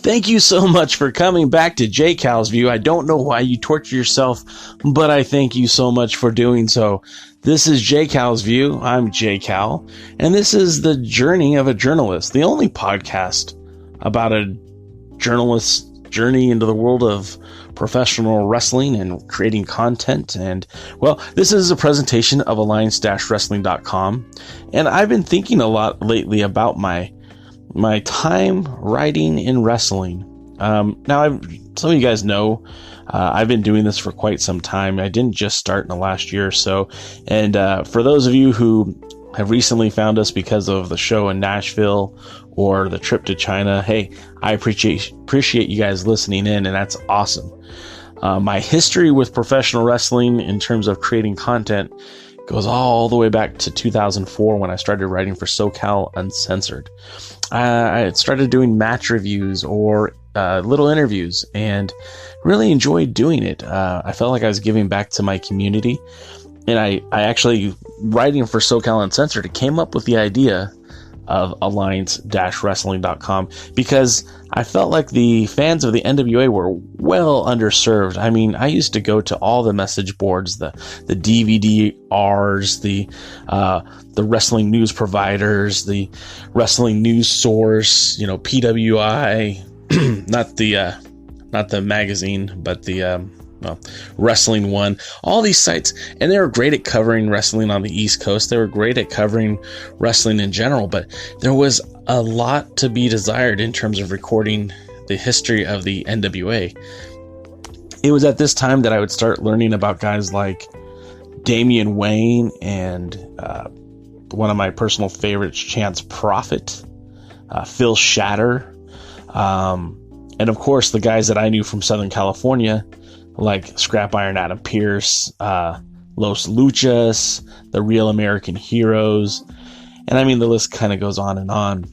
Thank you so much for coming back to JCal's View. I don't know why you torture yourself, but I thank you so much for doing so. This is JCal's View. I'm JCal, and this is the journey of a journalist, the only podcast about a journalist's journey into the world of professional wrestling and creating content. And, well, this is a presentation of alliance-wrestling.com, and I've been thinking a lot lately about my time writing in wrestling. Now, some of you guys know I've been doing this for quite some time. I didn't just start in the last year or so. And for those of you who have recently found us because of the show in Nashville or the trip to China, hey, I appreciate you guys listening in, and that's awesome. My history with professional wrestling in terms of creating content goes all the way back to 2004 when I started writing for SoCalUncensored. I started doing match reviews or little interviews and really enjoyed doing it. I felt like I was giving back to my community. And I actually, writing for SoCalUncensored, came up with the idea of alliance-wrestling.com because I felt like the fans of the NWA were well underserved. I mean, I used to go to all the message boards, the DVD-Rs, the wrestling news providers, the wrestling news source, PWI, not the magazine, but the Wrestling One, all these sites, and they were great at covering wrestling on the East Coast. They were great at covering wrestling in general, but there was a lot to be desired in terms of recording the history of the NWA. It was at this time that I would start learning about guys like Damian Wayne and one of my personal favorites, Chance Prophet, Phil Shatter, and of course the guys that I knew from Southern California, like Scrap Iron Adam Pearce, Los Luchas, the Real American Heroes, and I mean the list kind of goes on and on.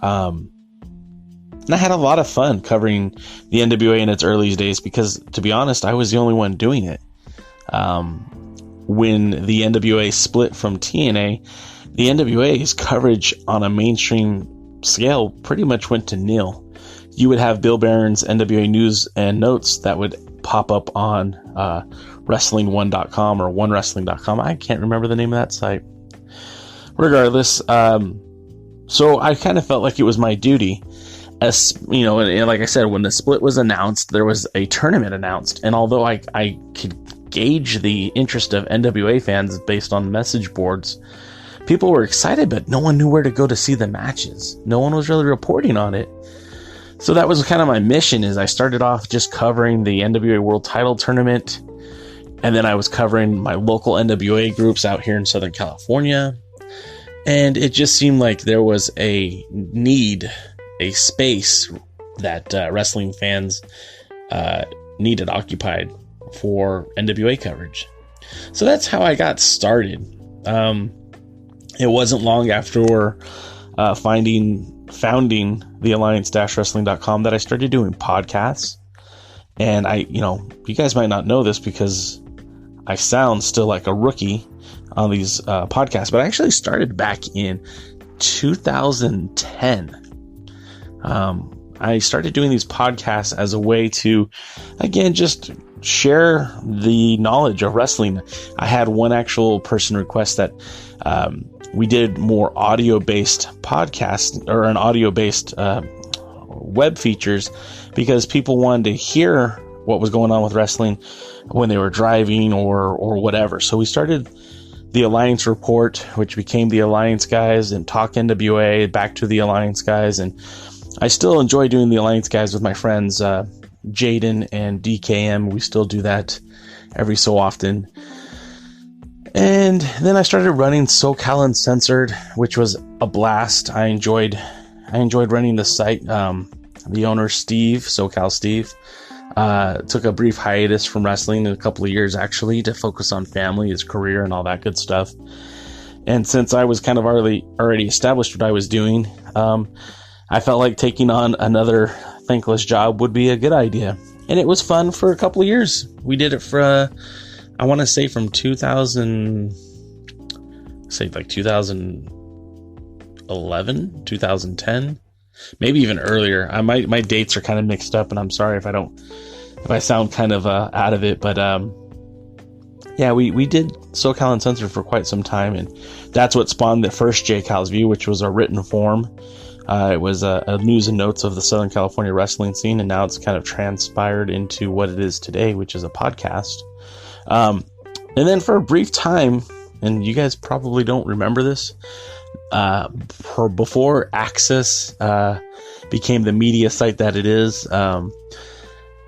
And I had a lot of fun covering the NWA in its early days because, to be honest, I was the only one doing it. When the NWA split from TNA, the NWA's coverage on a mainstream scale pretty much went to nil. You would have Bill Barron's NWA News and Notes that would pop up on wrestling1.com or onewrestling.com. I can't remember the name of that site. Regardless, so I kind of felt like it was my duty, as and like I said, when the split was announced, there was a tournament announced, and although I could gauge the interest of NWA fans based on message boards, people were excited, but no one knew where to go to see the matches. No one was really reporting on it. So that was kind of my mission. Is I started off just covering the NWA World Title Tournament, and then I was covering my local NWA groups out here in Southern California, and it just seemed like there was a need, a space that wrestling fans needed occupied for NWA coverage. So that's how I got started. It wasn't long after founding the alliance-wrestling.com that I started doing podcasts. And you guys might not know this because I sound still like a rookie on these podcasts, but I actually started back in 2010. I started doing these podcasts as a way to, again, just share the knowledge of wrestling. I had one actual person request that we did more audio-based podcasts or an audio-based web features because people wanted to hear what was going on with wrestling when they were driving or whatever. So we started the Alliance Report, which became the Alliance Guys, and Talk NWA, back to the Alliance Guys. And I still enjoy doing the Alliance Guys with my friends Jaden and DKM. We still do that every so often. And then I started running SoCalUncensored, which was a blast. I enjoyed running the site. The owner, Steve, SoCal Steve, took a brief hiatus from wrestling in a couple of years, actually, to focus on family, his career, and all that good stuff. And since I was kind of already established what I was doing, I felt like taking on another thankless job would be a good idea. And it was fun for a couple of years. We did it for, I want to say from 2011, 2010. maybe even earlier. My dates are kind of mixed up, and I'm sorry if I sound kind of out of it, but yeah, we did SoCal Uncensored for quite some time, and that's what spawned the first JCal's View, which was a written form. It was a news and notes of the Southern California wrestling scene, and now it's kind of transpired into what it is today, which is a podcast. And then for a brief time, and you guys probably don't remember this, before Access became the media site that it is,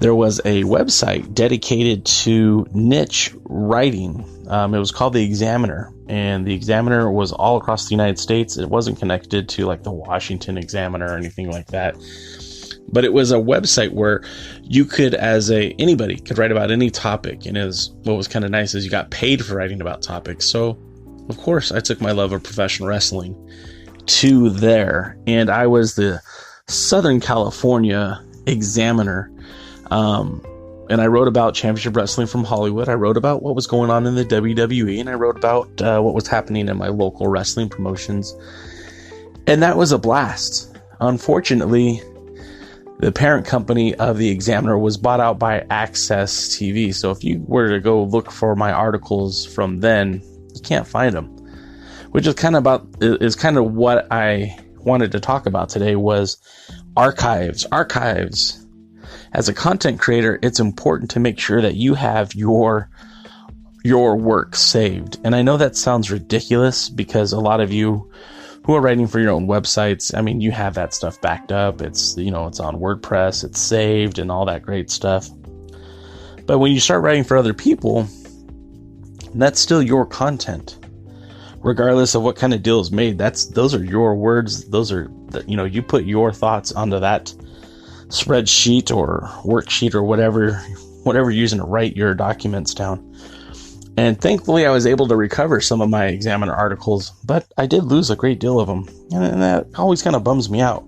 there was a website dedicated to niche writing. It was called The Examiner, and The Examiner was all across the United States. It wasn't connected to like the Washington Examiner or anything like that. But it was a website where you could, anybody could write about any topic. And what was kind of nice is you got paid for writing about topics. So, of course, I took my love of professional wrestling to there. And I was the Southern California Examiner. And I wrote about championship wrestling from Hollywood. I wrote about what was going on in the WWE, and I wrote about what was happening in my local wrestling promotions. And that was a blast. Unfortunately, the parent company of the Examiner was bought out by Access TV. So if you were to go look for my articles from then, you can't find them. Which is kind of what I wanted to talk about today was archives. As a content creator, it's important to make sure that you have your work saved. And I know that sounds ridiculous because a lot of you who are writing for your own websites, I mean, you have that stuff backed up. It's on WordPress, it's saved and all that great stuff. But when you start writing for other people, that's still your content. Regardless of what kind of deal is made, those are your words. You put your thoughts onto that spreadsheet or worksheet or whatever you're using to write your documents down. And thankfully I was able to recover some of my Examiner articles, but I did lose a great deal of them, and that always kind of bums me out.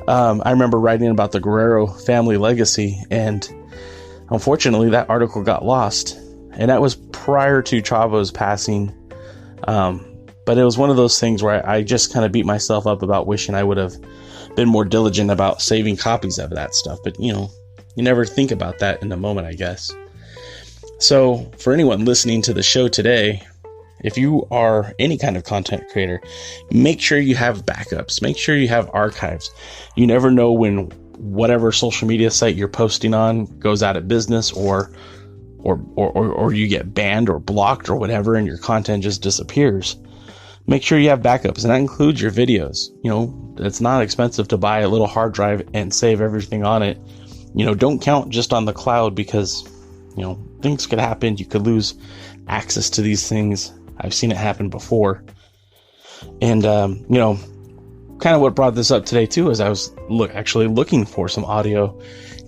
I remember writing about the Guerrero family legacy, and unfortunately that article got lost, and that was prior to Chavo's passing. But it was one of those things where I just kind of beat myself up about wishing I would have been more diligent about saving copies of that stuff. But, you never think about that in the moment, I guess. So for anyone listening to the show today, if you are any kind of content creator, make sure you have backups. Make sure you have archives. You never know when whatever social media site you're posting on goes out of business or you get banned or blocked or whatever, and your content just disappears. Make sure you have backups, and that includes your videos. It's not expensive to buy a little hard drive and save everything on it. Don't count just on the cloud because, things could happen. You could lose access to these things. I've seen it happen before. And, kind of what brought this up today too is I was actually looking for some audio,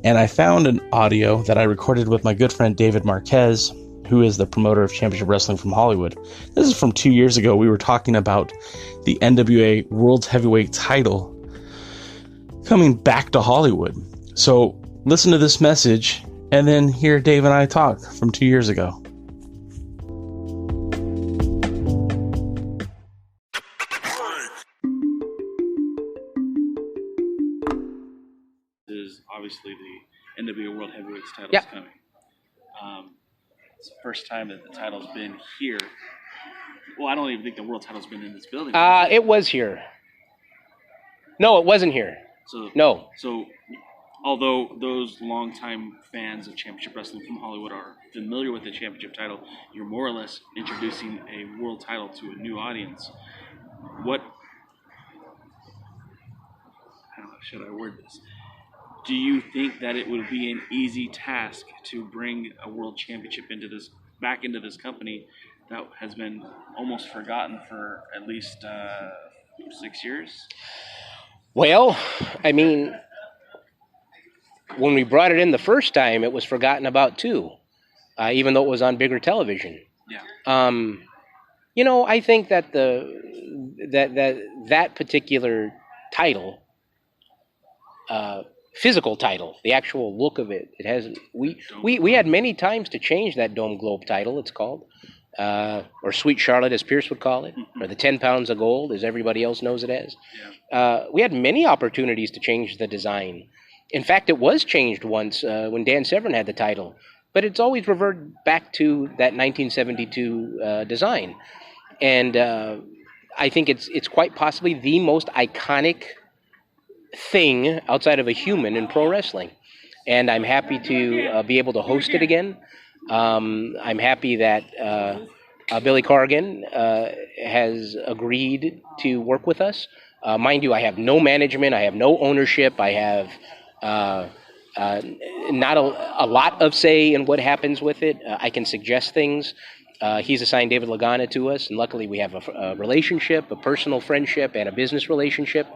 and I found an audio that I recorded with my good friend David Marquez, who is the promoter of Championship Wrestling from Hollywood. This is from 2 years ago. We were talking about the NWA Worlds Heavyweight title coming back to Hollywood. So listen to this message and then hear Dave and I talk from 2 years ago. This is obviously the NWA World Heavyweight title is coming. It's the first time that the title's been here. Well, I don't even think the world title's been in this building. It was here. No, it wasn't here. No. So, although those longtime fans of Championship Wrestling from Hollywood are familiar with the championship title, you're more or less introducing a world title to a new audience. How should I word this? Do you think that it would be an easy task to bring a world championship back into this company that has been almost forgotten for at least 6 years? Well, I mean, when we brought it in the first time, it was forgotten about too, even though it was on bigger television. Yeah. I think that that particular title, physical title, the actual look of it, it hasn't. We had many times to change that Dome Globe title. It's called. or Sweet Charlotte, as Pierce would call it, or the 10 pounds of gold, as everybody else knows it as. We had many opportunities to change the design. In fact, it was changed once when Dan Severn had the title, but it's always reverted back to that 1972 design. And I think it's quite possibly the most iconic thing outside of a human in pro wrestling. And I'm happy to be able to host it again. I'm happy that Billy Corrigan has agreed to work with us. Mind you, I have no management, I have no ownership, I have not a lot of say in what happens with it. I can suggest things. He's assigned David Lagana to us, and luckily we have a relationship, a personal friendship, and a business relationship,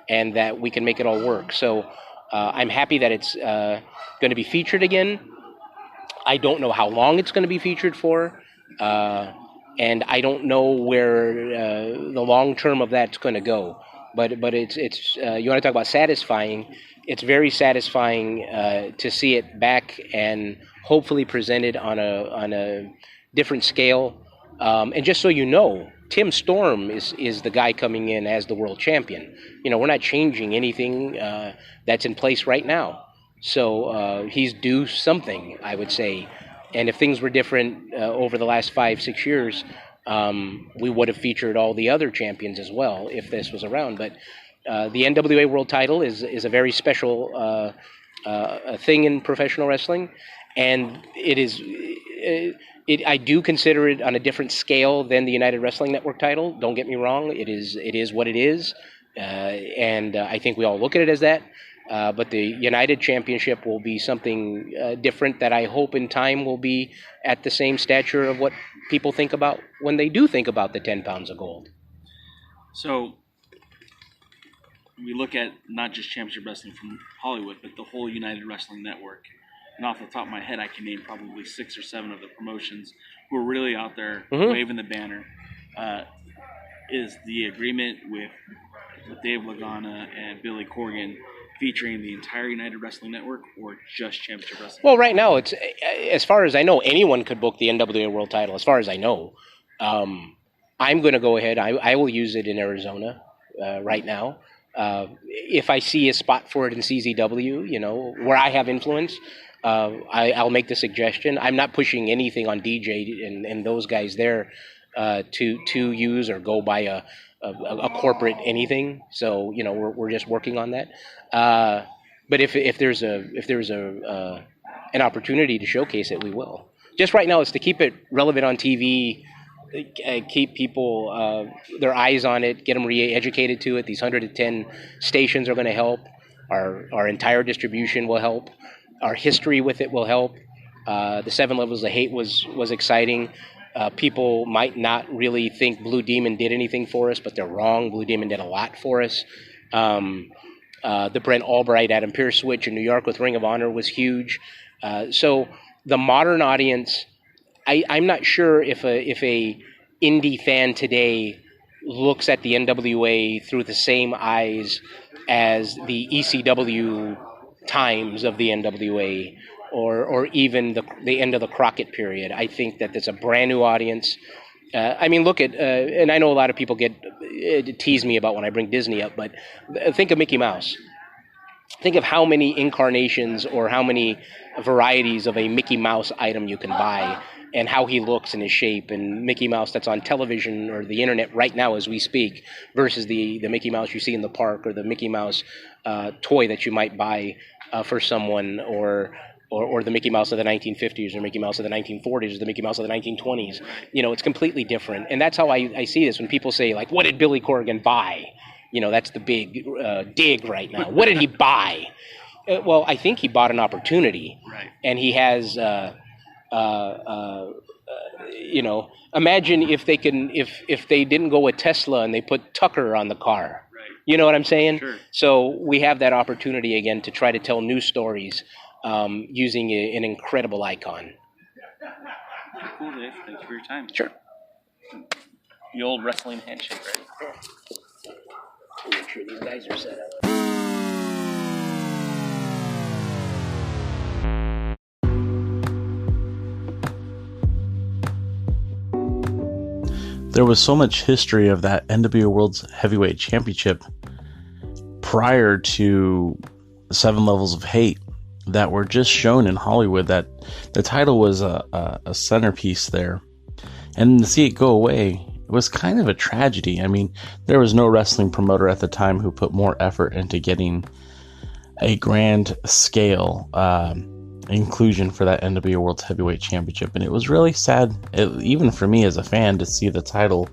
and that we can make it all work. So I'm happy that it's going to be featured again. I don't know how long it's going to be featured for, and I don't know where the long term of that's going to go. But it's you want to talk about satisfying? It's very satisfying to see it back and hopefully presented on a different scale. And just so you know, Tim Storm is the guy coming in as the world champion. We're not changing anything that's in place right now. So he's due something, I would say. And if things were different over the last 5-6 years, we would have featured all the other champions as well if this was around. But the NWA World Title is a very special thing in professional wrestling, and it is. I do consider it on a different scale than the United Wrestling Network title. Don't get me wrong; it is what it is, and I think we all look at it as that. But the United Championship will be something different that I hope in time will be at the same stature of what people think about when they do think about the 10 pounds of gold. So we look at not just championship wrestling from Hollywood, but the whole United Wrestling Network. And off the top of my head, I can name probably 6 or 7 of the promotions who are really out there waving the banner. Is the agreement with Dave Lagana and Billy Corgan featuring the entire United Wrestling Network or just championship wrestling? Well, right now, it's as far as I know, anyone could book the NWA World Title. As far as I know, I'm going to go ahead. I will use it in Arizona right now. If I see a spot for it in CZW, where I have influence, I'll make the suggestion. I'm not pushing anything on DJ and those guys there to use or go by a corporate anything. So we're just working on that. But if there's an opportunity to showcase it, we will. Just right now, it's to keep it relevant on TV, keep people their eyes on it, get them re-educated to it. These 110 stations are going to help. Our entire distribution will help. Our history with it will help. The 7 Levels of Hate was exciting. People might not really think Blue Demon did anything for us, but they're wrong. Blue Demon did a lot for us. The Brent Albright, Adam Pearce switch in New York with Ring of Honor was huge. So the modern audience, I'm not sure if a indie fan today looks at the NWA through the same eyes as the ECW times of the NWA or even the end of the Crockett period. I think that there's a brand new audience. Look at, and I know a lot of people tease me about when I bring Disney up, but think of Mickey Mouse. Think of how many incarnations or how many varieties of a Mickey Mouse item you can buy and how he looks and his shape, and Mickey Mouse that's on television or the internet right now as we speak versus the Mickey Mouse you see in the park or the Mickey Mouse toy that you might buy for someone or the Mickey Mouse of the 1950s or Mickey Mouse of the 1940s or the Mickey Mouse of the 1920s. It's completely different. And that's how I see this when people say, like, what did Billy Corrigan buy? That's the big dig right now. What did he buy? Well, I think he bought an opportunity. Right. And he has, imagine if they didn't go with Tesla and they put Tucker on the car. Right. You know what I'm saying? Sure. So we have that opportunity again to try to tell new stories using an incredible icon. Cool, Dave. Thank you for your time. Sure. The old wrestling handshake, right? Make sure these guys are set up. there was so much history of that NWA Worlds Heavyweight Championship prior to 7 Levels of Hate that were just shown in Hollywood, that the title was a centerpiece there. And to see it go away, it was kind of a tragedy. I mean, there was no wrestling promoter at the time who put more effort into getting a grand scale inclusion for that NWA Worlds Heavyweight Championship. And it was really sad, even for me as a fan, to see the title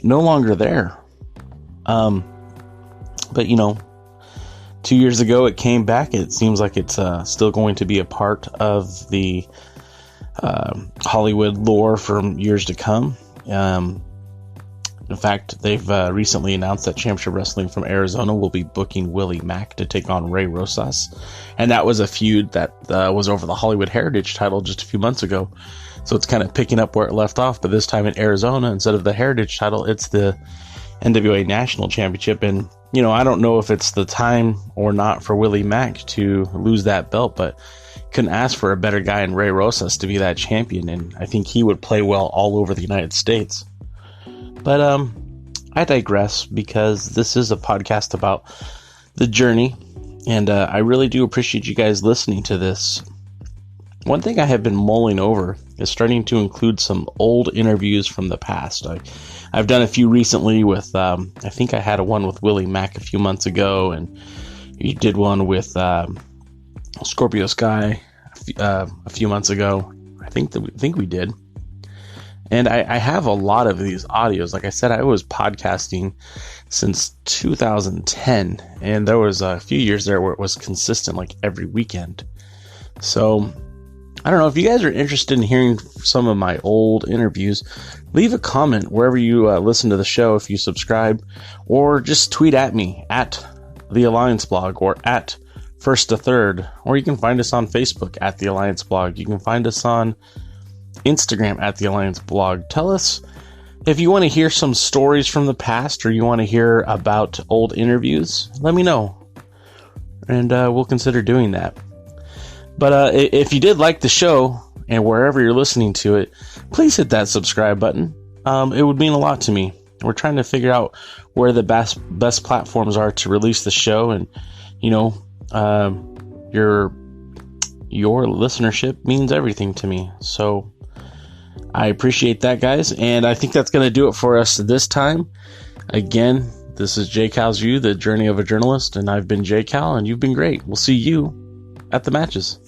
no longer there. But, 2 years ago it came back. It seems like it's still going to be a part of the Hollywood lore for years to come. In fact, they've recently announced that Championship Wrestling from Arizona will be booking Willie Mack to take on Ray Rosas. And that was a feud that was over the Hollywood Heritage title just a few months ago. So it's kind of picking up where it left off, but this time in Arizona, instead of the Heritage title, it's the NWA National Championship. And, I don't know if it's the time or not for Willie Mack to lose that belt, but couldn't ask for a better guy in Ray Rosas to be that champion. And I think he would play well all over the United States. But I digress, because this is a podcast about the journey, and I really do appreciate you guys listening to this. One thing I have been mulling over is starting to include some old interviews from the past. I've done a few recently with, I think I had one with Willie Mack a few months ago, and you did one with Scorpio Sky a few months ago. I think we did. And I have a lot of these audios. Like I said, I was podcasting since 2010, and there was a few years there where it was consistent, like every weekend. So I don't know if you guys are interested in hearing some of my old interviews. Leave a comment wherever you listen to the show, if you subscribe, or just tweet at me at the Alliance Blog or at First to Third, or you can find us on Facebook at the Alliance Blog. You can find us on Instagram at the Alliance Blog. Tell us if you want to hear some stories from the past, or you want to hear about old interviews. Let me know, and we'll consider doing that. But if you did like the show, and wherever you're listening to it, please hit that subscribe button. It would mean a lot to me. We're trying to figure out where the best platforms are to release the show, and your listenership means everything to me. So I appreciate that, guys, and I think that's going to do it for us this time. Again, this is J Cal's View, the journey of a journalist, and I've been J Cal, and you've been great. We'll see you at the matches.